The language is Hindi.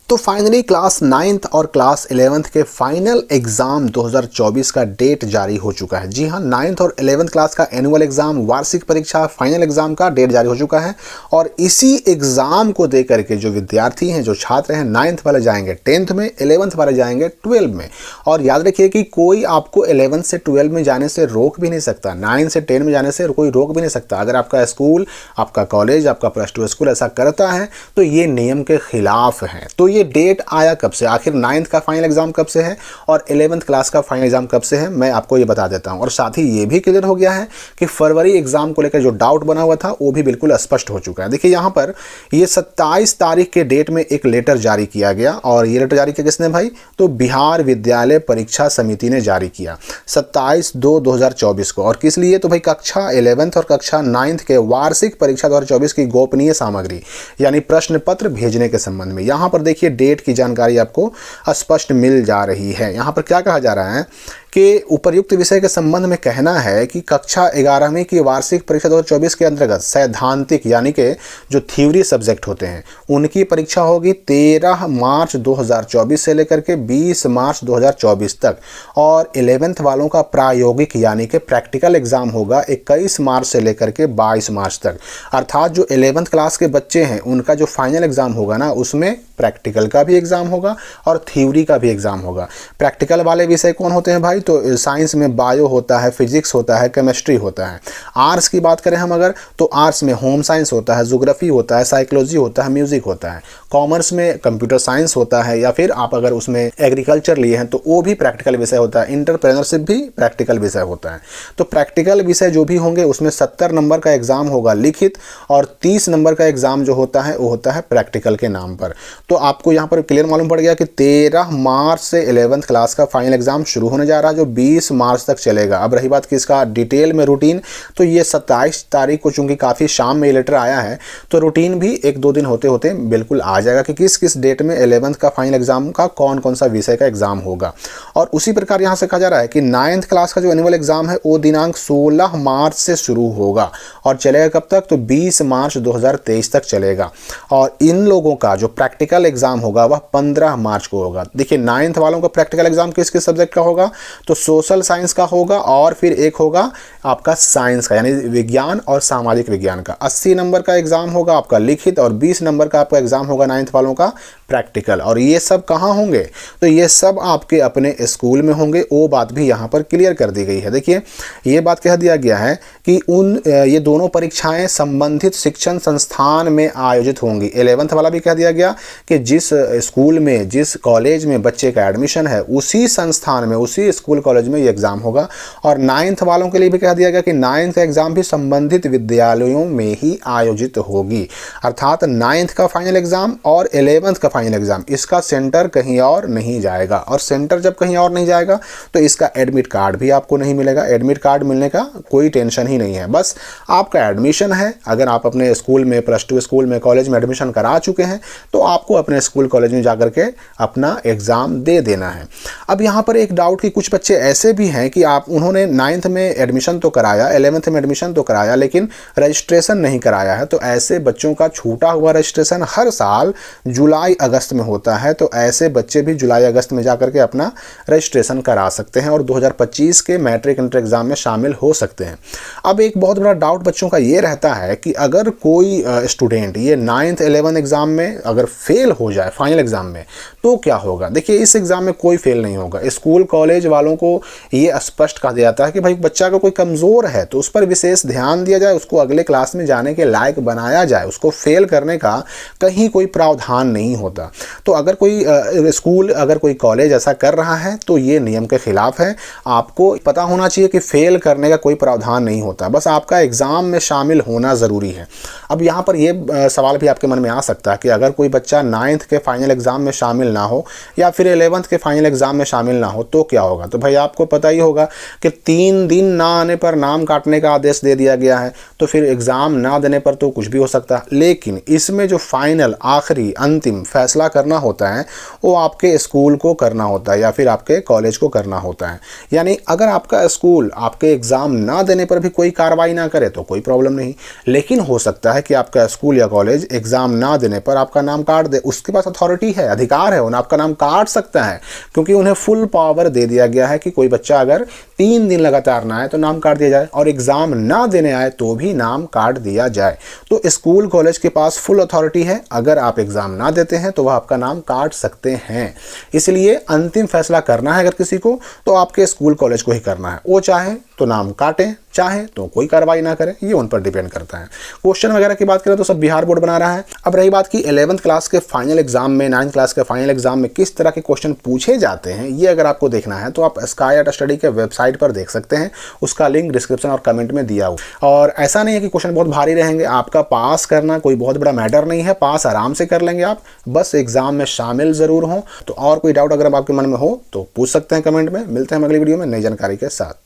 तो फाइनली क्लास 9th और क्लास 11th के फाइनल एग्ज़ाम 2024 का डेट जारी हो चुका है। जी हाँ, 9th और 11th क्लास का एनुअल एग्ज़ाम, वार्षिक परीक्षा, फाइनल एग्ज़ाम का डेट जारी हो चुका है। और इसी एग्ज़ाम को दे करके जो विद्यार्थी हैं, जो छात्र हैं, 9th वाले जाएंगे 10th में, 11th वाले जाएंगे 12 में। और याद रखिए कि कोई आपको 11th से 12 में जाने से रोक भी नहीं सकता, 9 से 10 में जाने से कोई रोक भी नहीं सकता। अगर आपका स्कूल, आपका कॉलेज, आपका +2 स्कूल ऐसा करता है तो ये नियम के खिलाफ है। तो ये डेट आया कब से, आखिर 9th का फाइनल एग्जाम कब से है और 11th क्लास का फाइनल एग्जाम कब से है, मैं आपको ये बता देता हूँ। और साथ ही ये भी क्लियर हो गया है कि फरवरी एग्जाम को लेकर जो डाउट बना हुआ था वो भी बिल्कुल स्पष्ट हो चुका है। देखिए यहाँ पर ये 27 तारीख के डेट में एक लेटर जारी किया गया। और ये लेटर जारी किया किसने भाई, तो बिहार विद्यालय परीक्षा समिति ने जारी किया 27/2/2024 को। और किस लिए, तो भाई कक्षा 11th और कक्षा 9th के वार्षिक परीक्षा 2024 की गोपनीय सामग्री यानी प्रश्न पत्र भेजने के संबंध में। यहाँ पर देखिए डेट की जानकारी आपको स्पष्ट मिल जा रही है। यहाँ पर क्या कहा जा रहा है कि उपर्युक्त विषय के संबंध में कहना है कि कक्षा 11वीं की वार्षिक परीक्षा 2024 के अंतर्गत सैद्धांतिक यानी कि जो थ्योरी सब्जेक्ट होते हैं उनकी परीक्षा होगी 13 मार्च 2024 से लेकर के 20 मार्च 2024 तक। और 11th वालों का प्रायोगिक यानी कि प्रैक्टिकल एग्जाम होगा 21 मार्च से लेकर के 22 मार्च तक। अर्थात जो 11th क्लास के बच्चे हैं उनका जो फाइनल एग्जाम होगा ना, उसमें प्रैक्टिकल का भी एग्जाम होगा और थ्योरी का भी एग्जाम होगा। प्रैक्टिकल वाले विषय कौन होते हैं भाई, तो साइंस में बायो होता है, फिजिक्स होता है, केमिस्ट्री होता है। आर्ट्स की बात करें हम अगर, तो आर्ट्स में होम साइंस होता है, ज्योग्राफी होता है, साइकोलॉजी होता है, म्यूजिक होता है। कॉमर्स में कंप्यूटर साइंस होता है, या फिर आप अगर उसमें एग्रीकल्चर लिए हैं तो वो भी प्रैक्टिकल विषय होता है। एंटरप्रेन्योरशिप भी प्रैक्टिकल विषय होता है। तो प्रैक्टिकल विषय जो भी होंगे उसमें 70 नंबर का एग्जाम होगा लिखित, और 30 नंबर का एग्जाम जो होता है वो होता है प्रैक्टिकल के नाम पर। तो आपको यहाँ पर क्लियर मालूम पड़ गया कि 13 मार्च से 11th क्लास का फाइनल एग्जाम शुरू होने जा रहा है जो 20 मार्च तक चलेगा। अब रही बात कि इसका डिटेल में रूटीन, तो ये 27 तारीख को चूंकि काफ़ी शाम में ये लेटर आया है तो रूटीन भी 1-2 दिन होते होते बिल्कुल आ जाएगा कि किस किस डेट में 11th का फाइनल एग्जाम का कौन कौन सा विषय का एग्जाम होगा। और उसी प्रकार यहाँ से कहा जा रहा है कि 9th क्लास का जो एनुअल एग्जाम है वो दिनांक 16 मार्च से शुरू होगा और चलेगा कब तक, तो 20 मार्च 2023 तक चलेगा। और इन लोगों का जो प्रैक्टिकल एग्जाम होगा वह 15 मार्च को होगा। देखिए 9th वालों का प्रैक्टिकल एग्जाम किस किस सब्जेक्ट का होगा, तो सोशल साइंस का होगा और फिर एक होगा आपका साइंस का यानी विज्ञान और सामाजिक विज्ञान का। 80 नंबर का एग्जाम होगा आपका लिखित और 20 नंबर का आपका एग्जाम होगा 9th वालों का प्रैक्टिकल। और ये सब कहाँ होंगे, तो ये सब आपके अपने स्कूल में होंगे। वो बात भी यहाँ पर क्लियर कर दी गई है। देखिए ये बात कह दिया गया है कि ये दोनों परीक्षाएं संबंधित शिक्षण संस्थान में आयोजित होंगी। 11th वाला भी कह दिया गया कि जिस स्कूल में, जिस कॉलेज में बच्चे का एडमिशन है उसी संस्थान में, उसी स्कूल कॉलेज में ये एग्जाम होगा। और 9th वालों के लिए भी कह दिया गया कि 9th का एग्जाम भी संबंधित विद्यालयों में ही आयोजित होगी। अर्थात 9th का फाइनल एग्जाम और 11th का फाइनल एग्जाम, इसका सेंटर कहीं और नहीं जाएगा। और सेंटर जब कहीं और नहीं जाएगा तो इसका एडमिट कार्ड भी आपको नहीं मिलेगा। एडमिट कार्ड मिलने का कोई टेंशन ही नहीं है, बस आपका एडमिशन है। अगर आप अपने स्कूल में, +2 स्कूल में, कॉलेज में एडमिशन करा चुके हैं तो आपको अपने स्कूल कॉलेज में जाकर के अपना एग्जाम दे देना है। अब यहाँ पर एक डाउट कि कुछ बच्चे ऐसे भी हैं कि उन्होंने 9th में एडमिशन तो कराया, 11th में एडमिशन तो कराया, लेकिन रजिस्ट्रेशन नहीं कराया है। तो ऐसे बच्चों का छूटा हुआ रजिस्ट्रेशन हर साल जुलाई अगस्त में होता है। तो ऐसे बच्चे भी जुलाई अगस्त में जाकर के अपना रजिस्ट्रेशन करा सकते हैं और 2025 के मैट्रिक इंटर एग्जाम में शामिल हो सकते हैं। अब एक बहुत बड़ा डाउट बच्चों का ये रहता है कि अगर कोई स्टूडेंट ये 9th 11th एग्जाम में अगर फेल हो जाए फाइनल एग्जाम में तो क्या होगा। देखिए इस एग्जाम में कोई फेल नहीं होगा। स्कूल कॉलेज वालों को ये स्पष्ट कहा जाता है कि भाई बच्चा का कोई कमज़ोर है तो उस पर विशेष ध्यान दिया जाए, उसको अगले क्लास में जाने के लायक बनाया जाए, उसको फेल करने का कहीं कोई प्रावधान नहीं होता। तो अगर कोई स्कूल, अगर कोई कॉलेज ऐसा कर रहा है तो ये नियम के खिलाफ है। आपको पता होना चाहिए कि फेल करने का कोई प्रावधान नहीं होता, बस आपका एग्ज़ाम में शामिल होना ज़रूरी है। अब यहाँ पर ये सवाल भी आपके मन में आ सकता है कि अगर कोई बच्चा 9th के फाइनल एग्ज़ाम में शामिल ना हो या फिर 11th के फाइनल एग्ज़ाम में शामिल ना हो तो क्या होगा। तो भाई आपको पता ही होगा कि 3 दिन ना आने पर नाम काटने का आदेश दे दिया गया है। तो फिर एग्ज़ाम ना देने पर तो कुछ भी हो सकता है। लेकिन इसमें जो फाइनल, आखिरी, अंतिम फैसला फैसला करना होता है वो आपके स्कूल को करना होता है या फिर आपके कॉलेज को करना होता है। यानी अगर आपका स्कूल आपके एग्ज़ाम ना देने पर भी कोई कार्रवाई ना करे तो कोई प्रॉब्लम नहीं, लेकिन हो सकता है कि आपका स्कूल या कॉलेज एग्ज़ाम ना देने पर आपका नाम काट दे। उसके पास अथॉरिटी है, अधिकार है, उन्हें आपका नाम काट सकता है, क्योंकि उन्हें फुल पावर दे दिया गया है कि कोई बच्चा अगर 3 दिन लगातार ना आए तो नाम काट दिया जाए, और एग्ज़ाम ना देने आए तो भी नाम काट दिया जाए। तो स्कूल कॉलेज के पास फुल अथॉरिटी है, अगर आप एग्ज़ाम ना देते हैं तो वह आपका नाम काट सकते हैं। इसलिए अंतिम फैसला करना है अगर किसी को तो आपके स्कूल कॉलेज को ही करना है। वो चाहे तो नाम काटें, चाहे तो कोई कार्रवाई ना करें, ये उन पर डिपेंड करता है। क्वेश्चन वगैरह की बात करें तो सब बिहार बोर्ड बना रहा है। अब रही बात कि 11th क्लास के फाइनल एग्जाम में, 9th क्लास के फाइनल एग्जाम में किस तरह के क्वेश्चन पूछे जाते हैं, ये अगर आपको देखना है तो आप स्काई आर्ट स्टडी के वेबसाइट पर देख सकते हैं। उसका लिंक डिस्क्रिप्शन और कमेंट में दिया हुआ। और ऐसा नहीं है कि क्वेश्चन बहुत भारी रहेंगे, आपका पास करना कोई बहुत बड़ा मैटर नहीं है, पास आराम से कर लेंगे आप, बस एग्जाम में शामिल जरूर हों। तो और कोई डाउट अगर आपके मन में हो तो पूछ सकते हैं कमेंट में। मिलते हैं अगली वीडियो में नई जानकारी के साथ।